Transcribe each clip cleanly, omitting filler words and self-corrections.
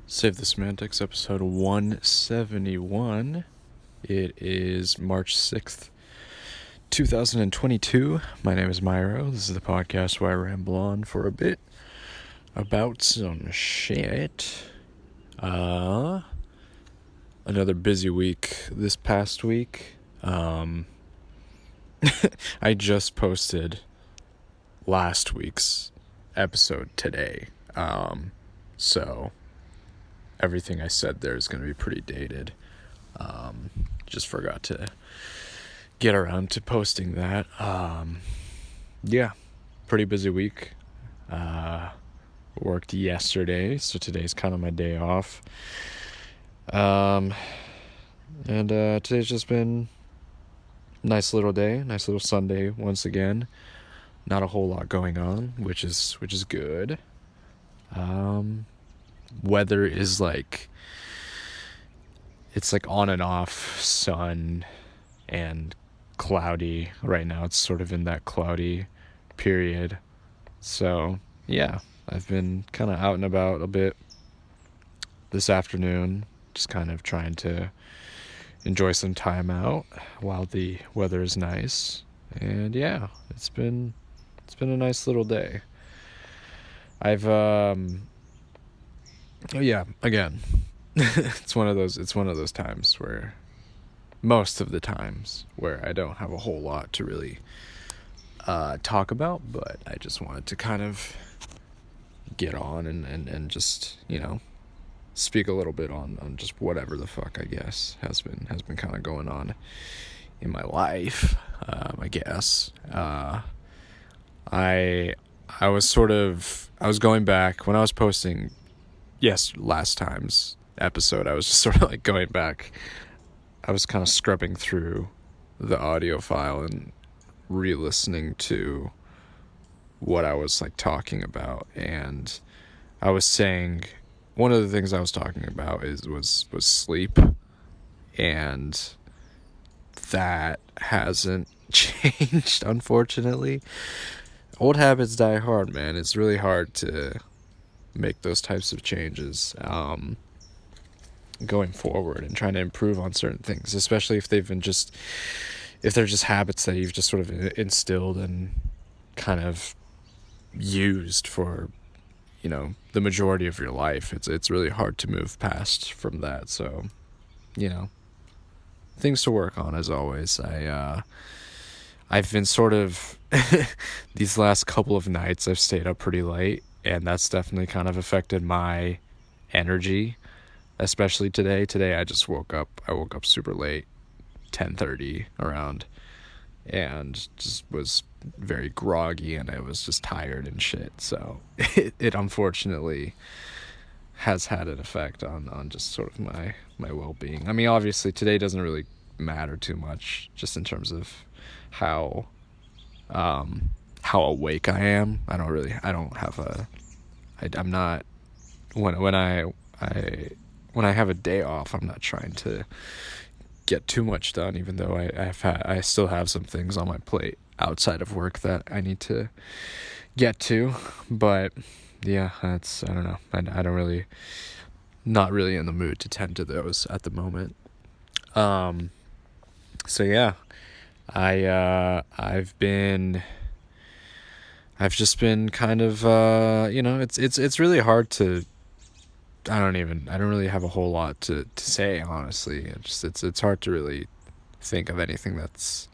Save the Semantics, episode 171. It is March 6th, 2022. My name is Myro. This is the podcast where I ramble on for a bit about some shit. Another busy week this past week. I just posted last week's episode today. So everything I said there is going to be pretty dated. Just forgot to get around to posting that. Yeah, pretty busy week. Worked yesterday, so today's kind of my day off. And today's just been a nice little day, nice little Sunday once again. Not a whole lot going on, which is good. Weather is it's like on and off, sun and cloudy. Right now it's sort of in that cloudy period. So yeah, I've been kind of out and about a bit this afternoon, just kind of trying to enjoy some time out while the weather is nice. And yeah, it's been a nice little day. I've yeah, again, it's one of those times where most of the times where I don't have a whole lot to really talk about, but I just wanted to kind of get on and just, speak a little bit on just whatever the fuck I guess has been kind of going on in my life. I guess I was going back when I was posting last time's episode. I was just sort of like going back. I was kind of scrubbing through the audio file and re-listening to what I was like talking about, and I was saying one of the things I was talking about was sleep, and that hasn't changed, unfortunately. Old habits die hard, man. It's really hard to make those types of changes going forward and trying to improve on certain things, especially if they're just habits that you've just sort of instilled and kind of used for the majority of your life. It's really hard to move past from that. So things to work on, as always. I've been sort of these last couple of nights I've stayed up pretty late, and that's definitely kind of affected my energy, especially today. Today I woke up super late, 10:30 around, and just was very groggy, and I was just tired and shit. So it unfortunately has had an effect on just sort of my well-being. I mean, obviously today doesn't really matter too much, just in terms of how awake I am. I'm not, when I have a day off, I'm not trying to get too much done, even though I still have some things on my plate outside of work that I need to get to. But yeah, I don't know. I don't really, not really in the mood to tend to those at the moment. So yeah, I've just been kind of, it's really hard to, I don't really have a whole lot to say, honestly. It's hard to really think of anything that's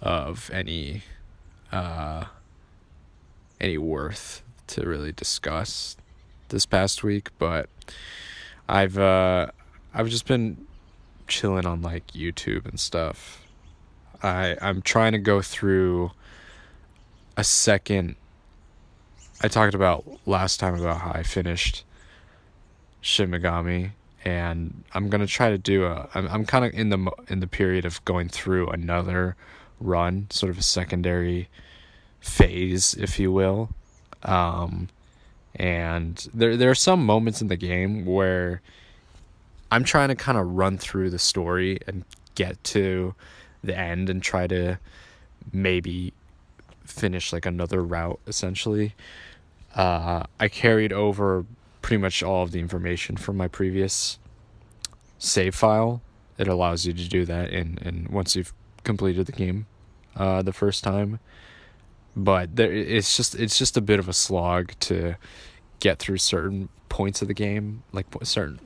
of any worth to really discuss this past week. But I've just been chilling on like YouTube and stuff. I'm trying to go through a second. I talked about last time about how I finished Shin Megami, and I'm gonna try to do I'm kind of in the period of going through another run, sort of a secondary phase, if you will. And there are some moments in the game where I'm trying to kind of run through the story and get to the end and try to maybe finish like another route, essentially. I carried over pretty much all of the information from my previous save file. It allows you to do that in once you've completed the game the first time. But it's just a bit of a slog to get through certain points of the game, like certain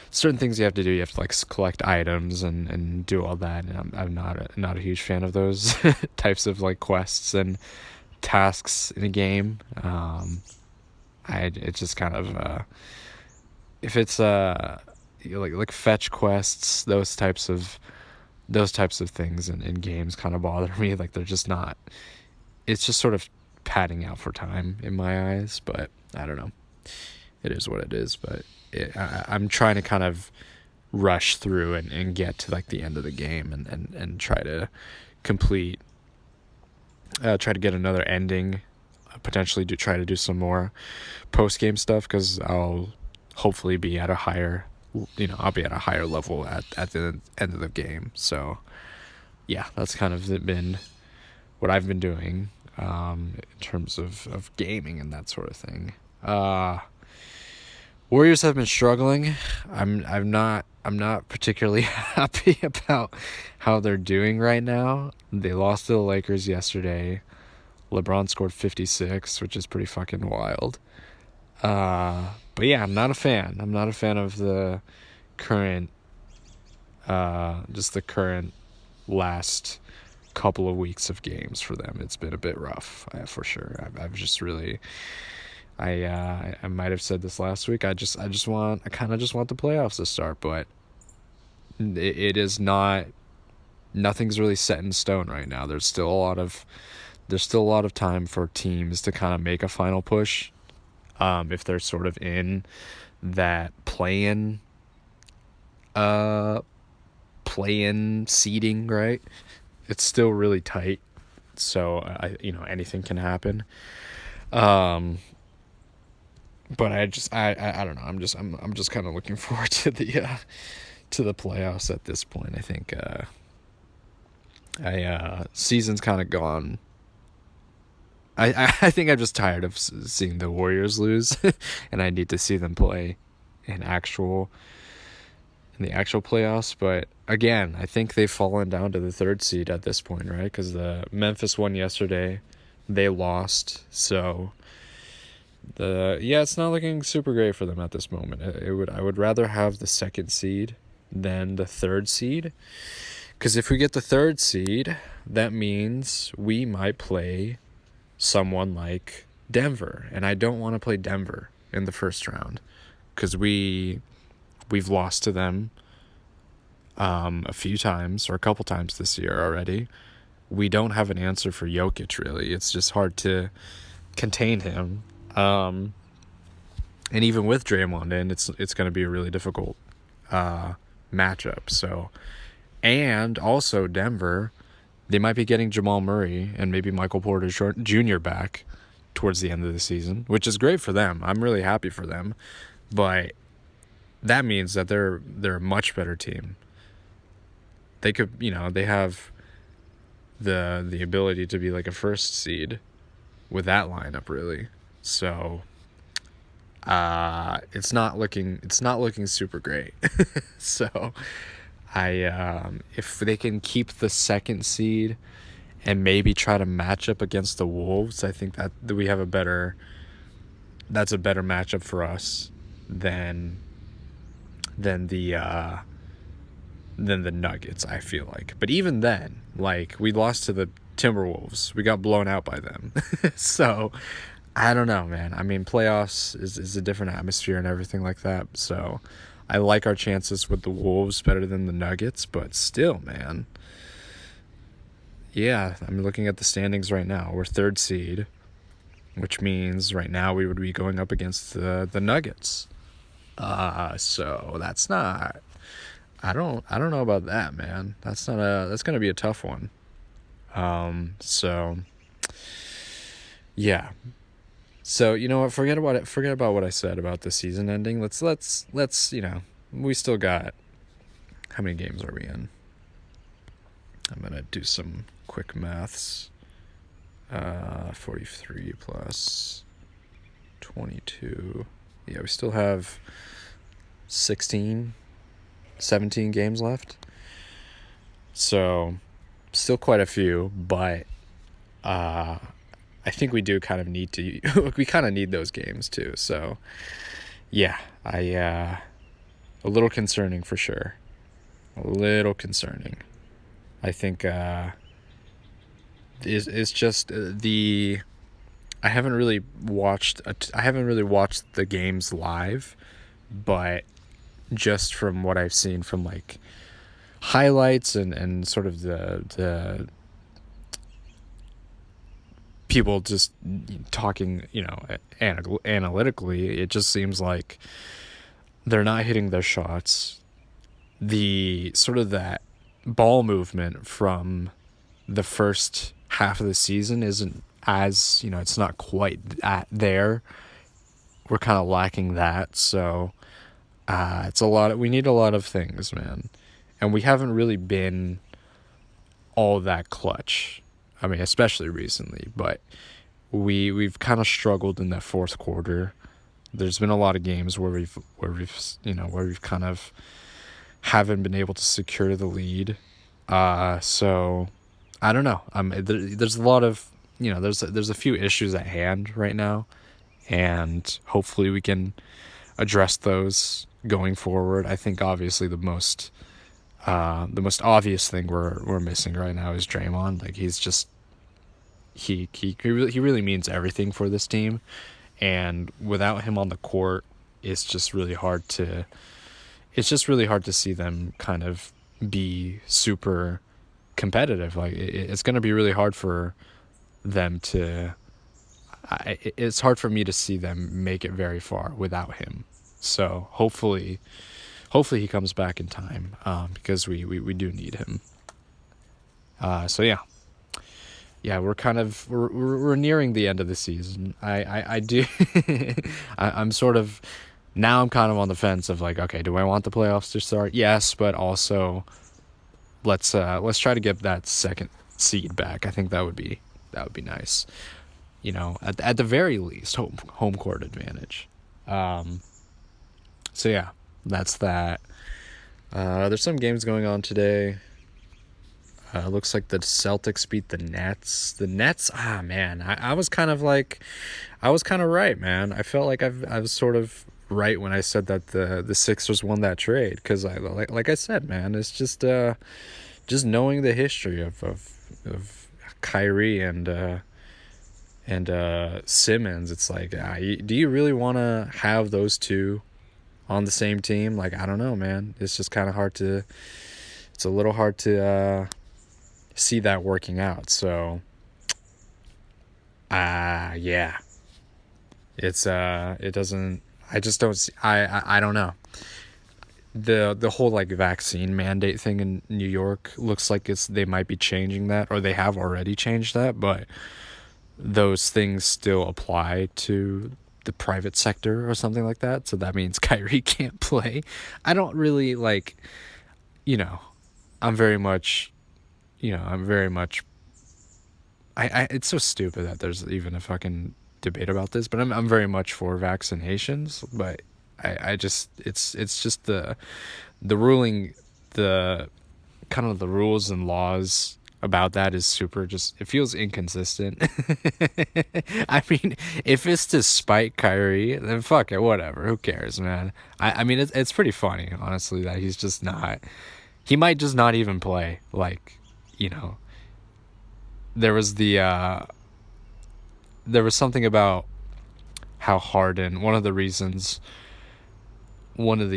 things you have to do. You have to like collect items and do all that. And I'm not a huge fan of those types of like quests and tasks in a game. It's just kind of if it's like fetch quests, those types of things in games kind of bother me. Like they're just not. It's just sort of padding out for time in my eyes. But I don't know. It is what it is. But I'm trying to kind of rush through and get to like the end of the game and try to complete. Try to get another ending. Potentially try to do some more post game stuff because I'll hopefully be at a higher. I'll be at a higher level at the end of the game. So, yeah, that's kind of been what I've been doing in terms of gaming and that sort of thing. Warriors have been struggling. I'm not particularly happy about how they're doing right now. They lost to the Lakers yesterday. LeBron scored 56, which is pretty fucking wild. But yeah, I'm not a fan. I'm not a fan of the current, just the current last couple of weeks of games for them. It's been a bit rough, for sure. I've just really, I might have said this last week. I kind of just want the playoffs to start, but it is not. Nothing's really set in stone right now. There's still a lot of time for teams to kind of make a final push. If they're sort of in that play-in seeding, right? It's still really tight, so anything can happen. But I don't know. I'm just kind of looking forward to the playoffs at this point. I think season's kind of gone. I think I'm just tired of seeing the Warriors lose, and I need to see them play in the actual playoffs. But again, I think they've fallen down to the 3rd seed at this point, right? Because the Memphis won yesterday, they lost, so it's not looking super great for them at this moment. I would rather have the 2nd seed than the 3rd seed, because if we get the 3rd seed, that means we might play someone like Denver, and I don't want to play Denver in the first round because we've lost to them a few times or a couple times this year already. We don't have an answer for Jokic, really. It's just hard to contain him, and even with Draymond in, it's going to be a really difficult matchup. So, and also Denver, they might be getting Jamal Murray and maybe Michael Porter Jr. back towards the end of the season, which is great for them. I'm really happy for them. But that means that they're a much better team. They could, they have the ability to be like a 1st seed with that lineup, really. So it's not looking super great. So if they can keep the 2nd seed and maybe try to match up against the Wolves, I think that we have that's a better matchup for us than the Nuggets, I feel like. But even then, like, we lost to the Timberwolves. We got blown out by them. So I don't know, man. I mean, playoffs is a different atmosphere and everything like that. So I like our chances with the Wolves better than the Nuggets, but still, man. Yeah, I'm looking at the standings right now. We're 3rd seed, which means right now we would be going up against the Nuggets. So that's not. I don't know about that, man. That's gonna be a tough one. So yeah. So you know what? Forget about it. Forget about what I said about the season ending. Let's we still got. How many games are we in? I'm gonna do some quick maths. 43 plus 22 Yeah, we still have 16, 17 games left. So, still quite a few, but I think we do kind of need to. We kind of need those games too. So, yeah, a little concerning for sure. A little concerning. I think is just the I haven't really watched I haven't really watched the games live, but just from what I've seen from like highlights and sort of the people just talking, analytically, it just seems like they're not hitting their shots. The sort of that ball movement from the first half of the season isn't as, it's not quite at there. We're kind of lacking that. So it's a lot we need a lot of things, man. And we haven't really been all that clutch. I mean, especially recently, but we've kind of struggled in that fourth quarter. There's been a lot of games where we've kind of haven't been able to secure the lead. So I don't know. There's a lot of there's a few issues at hand right now, and hopefully we can address those going forward. I think obviously the most obvious thing we're missing right now is Draymond. Like he's just he really means everything for this team, and without him on the court, it's just really hard to see them kind of be super competitive. Like it's going to be really hard for them to. It's hard for me to see them make it very far without him. So hopefully he comes back in time, because we do need him. So yeah, we're nearing the end of the season. I do. I'm sort of now. I'm kind of on the fence of like, okay, do I want the playoffs to start? Yes, but also let's try to get that second seed back. I think that would be nice. At the very least, home court advantage. So yeah, that's that. There's some games going on today. Looks like the Celtics beat the Nets. The Nets, man, I was kind of like, I was kind of right, man. I felt like I was sort of right when I said that the Sixers won that trade, because like I said, man, it's just knowing the history of Kyrie and Simmons. It's like, do you really want to have those two on the same team? Like, I don't know, man. It's just kind of hard to. It's a little hard to see that working out. So, yeah, it doesn't. I just don't see. I don't know. The whole like vaccine mandate thing in New York looks like they might be changing that, or they have already changed that, but those things still apply to the private sector or something like that. So that means Kyrie can't play. I don't really like, you know, I'm very much, I'm very much, it's so stupid that there's even a fucking debate about this, but I'm very much for vaccinations, but I just, it's just the ruling, the kind of the rules and laws about that is super, just it feels inconsistent. I mean, if it's to spite Kyrie, then fuck it, whatever, who cares, man. I mean, it's pretty funny, honestly, that he's just not, he might just not even play. Like, you know there was there was something about how Harden, one of the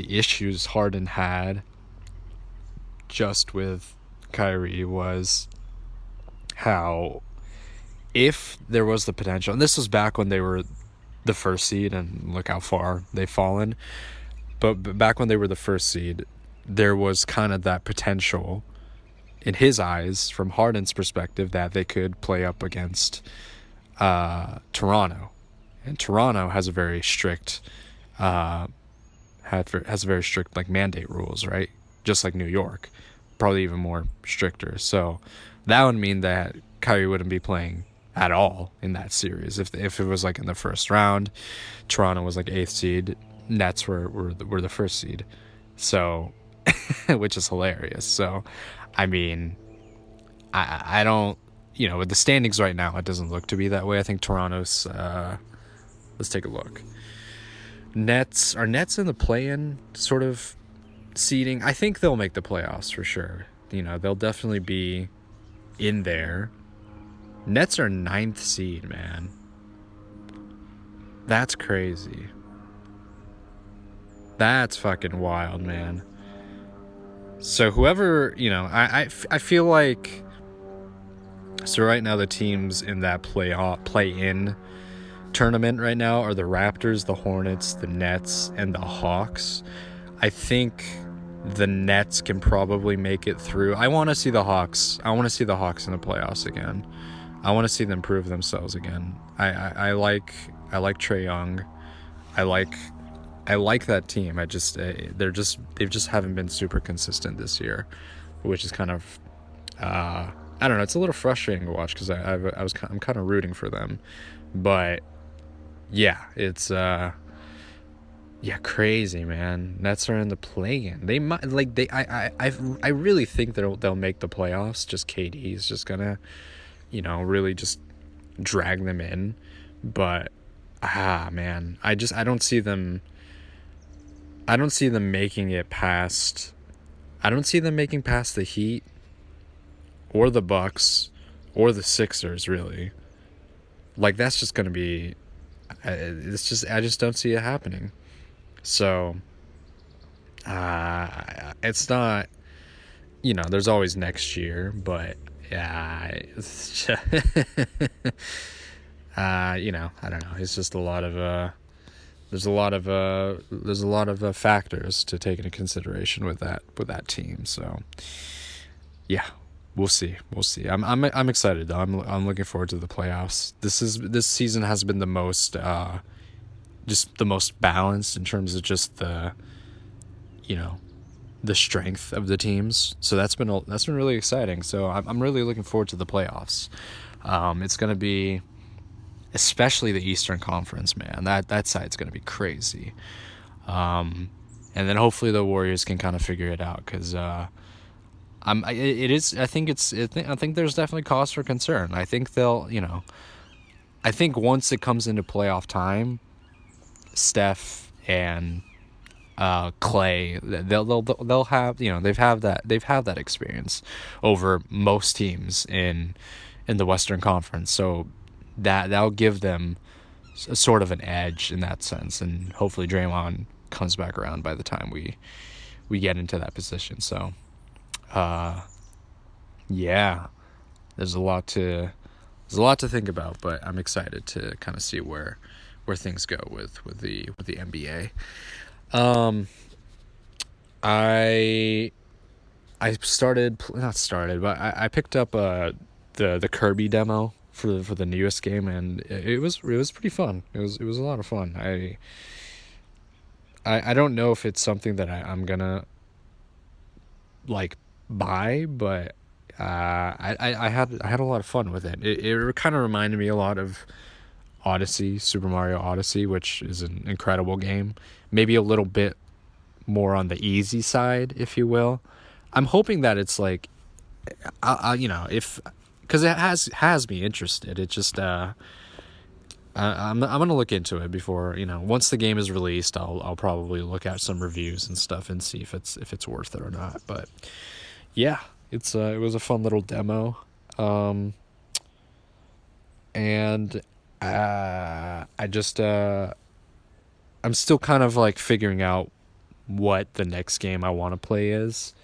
issues Harden had just with Kyrie was how, if there was the potential, and this was back when they were the first seed, and look how far they've fallen, but back when they were the first seed, there was kind of that potential in his eyes, from Harden's perspective, that they could play up against Toronto, and Toronto has a very strict has very strict like mandate rules, right? Just like New York, probably even more stricter. So that would mean that Kyrie wouldn't be playing at all in that series. If it was like in the first round, Toronto was like 8th seed, Nets were the first seed. So, which is hilarious. So, I mean, I don't, with the standings right now, it doesn't look to be that way. I think Toronto's. Let's take a look. Nets in the play-in sort of seeding. I think they'll make the playoffs for sure. They'll definitely be in there. Nets are 9th seed, man. That's crazy. That's fucking wild, man. So whoever, I feel like, so right now the teams in that play-in tournament right now are the Raptors, the Hornets, the Nets, and the Hawks. I think the Nets can probably make it through. I want to see the Hawks. I want to see the Hawks in the playoffs again. I want to see them prove themselves again. I like Trae Young. I like that team. They just haven't been super consistent this year, which is kind of I don't know. It's a little frustrating to watch because I'm kind of rooting for them, but yeah, it's crazy, man. Nets are in the play-in. They might I really think they'll make the playoffs. Just KD's just gonna, really just drag them in, but man, I don't see them. I don't see them making it past. I don't see them making past the Heat, or the Bucks, or the Sixers. Really, like that's just gonna be. I just don't see it happening. So, it's not. There's always next year, but yeah, it's just, I don't know. It's just a lot of there's a lot of factors to take into consideration with that team. So yeah, we'll see. I'm excited though. I'm looking forward to the playoffs. This season has been the most just the most balanced in terms of just the the strength of the teams. So that's been really exciting. So I'm really looking forward to the playoffs. It's gonna be, especially the Eastern Conference, man. That side's gonna be crazy. And then hopefully the Warriors can kind of figure it out because it is. I think there's definitely cause for concern. I think they'll. I think once it comes into playoff time, Steph and Clay, they'll have they've had that experience over most teams in the Western Conference. So that'll give them a sort of an edge in that sense, and hopefully Draymond comes back around by the time we get into that position. So yeah, there's a lot to think about, but I'm excited to kind of see where things go with the NBA. I I picked up the Kirby demo for the newest game, and it was pretty fun. It was a lot of fun. I don't know if it's something that I'm gonna like buy, but I had a lot of fun with it. It kind of reminded me a lot of Super Mario Odyssey, which is an incredible game. Maybe a little bit more on the easy side, if you will. I'm hoping that it's like, if, because it has me interested. It just I'm gonna look into it before once the game is released. I'll probably look at some reviews and stuff and see if it's worth it or not. But yeah, it was a fun little demo, and I just I'm still kind of like figuring out what the next game I want to play is.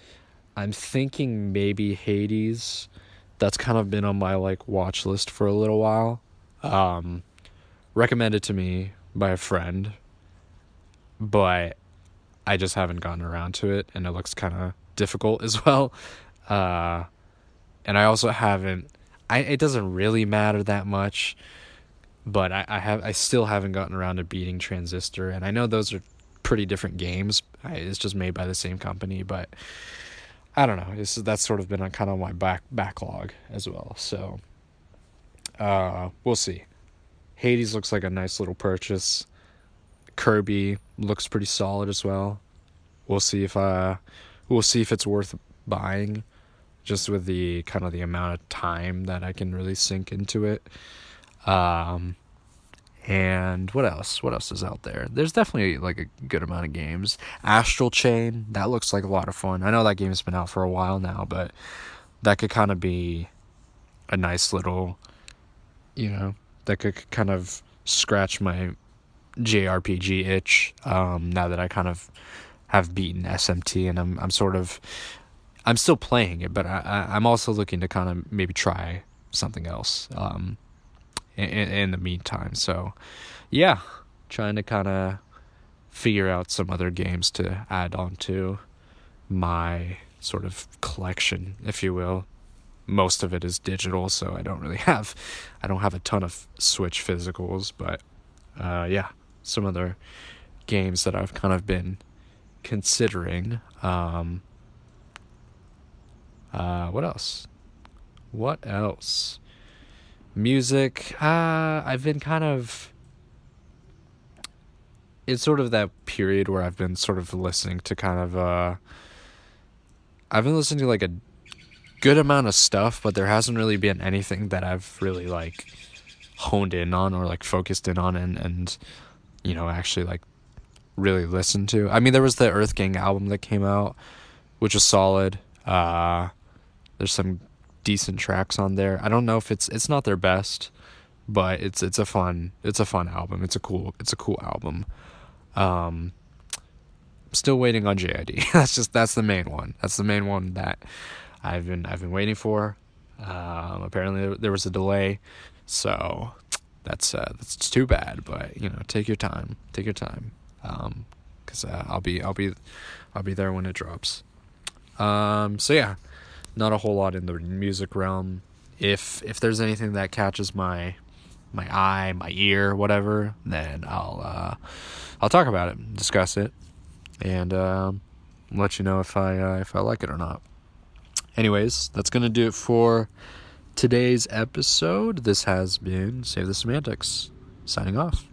I'm thinking maybe Hades. That's kind of been on my like watch list for a little while. Recommended to me by a friend, but I just haven't gotten around to it, and it looks kind of difficult as well. And I also haven't. It doesn't really matter that much, but I still haven't gotten around to beating Transistor, and I know those are pretty different games. It's just made by the same company, but I don't know. That's sort of been on kind of my backlog as well. So We'll see. Hades looks like a nice little purchase. Kirby looks pretty solid as well. We'll see if we'll see if it's worth buying, just with the kind of the amount of time that I can really sink into it. Um, and what else? What else is out there? There's definitely like a good amount of games. Astral Chain, that looks like a lot of fun. I know that game's been out for a while now, but that could kind of be a nice little, that could kind of scratch my JRPG itch. Now that I kind of have beaten SMT, and I'm still playing it, but I'm also looking to kind of maybe try something else. In the meantime, so yeah, trying to kind of figure out some other games to add on to my sort of collection, if you will. Most of it is digital, so I don't have a ton of Switch physicals, but yeah, some other games that I've kind of been considering. What else? What else? Music. I've been kind of. It's sort of that period where I've been sort of listening to kind of. I've been listening to like a good amount of stuff, but there hasn't really been anything that I've really like honed in on or like focused in on and actually like really listened to. I mean, there was the Earth Gang album that came out, which was solid. There's some decent tracks on there. I don't know if it's not their best, but it's a fun album. It's a cool album. Um, Still waiting on JID. That's the main one. That's the main one that I've been waiting for. Apparently there was a delay, so that's too bad. But take your time. Take your time. 'Cause I'll be there when it drops. So yeah, not a whole lot in the music realm. If there's anything that catches my eye, my ear, whatever, then I'll talk about it, discuss it, and let you know if I like it or not. Anyways, that's gonna do it for today's episode. This has been Save the Semantics, signing off.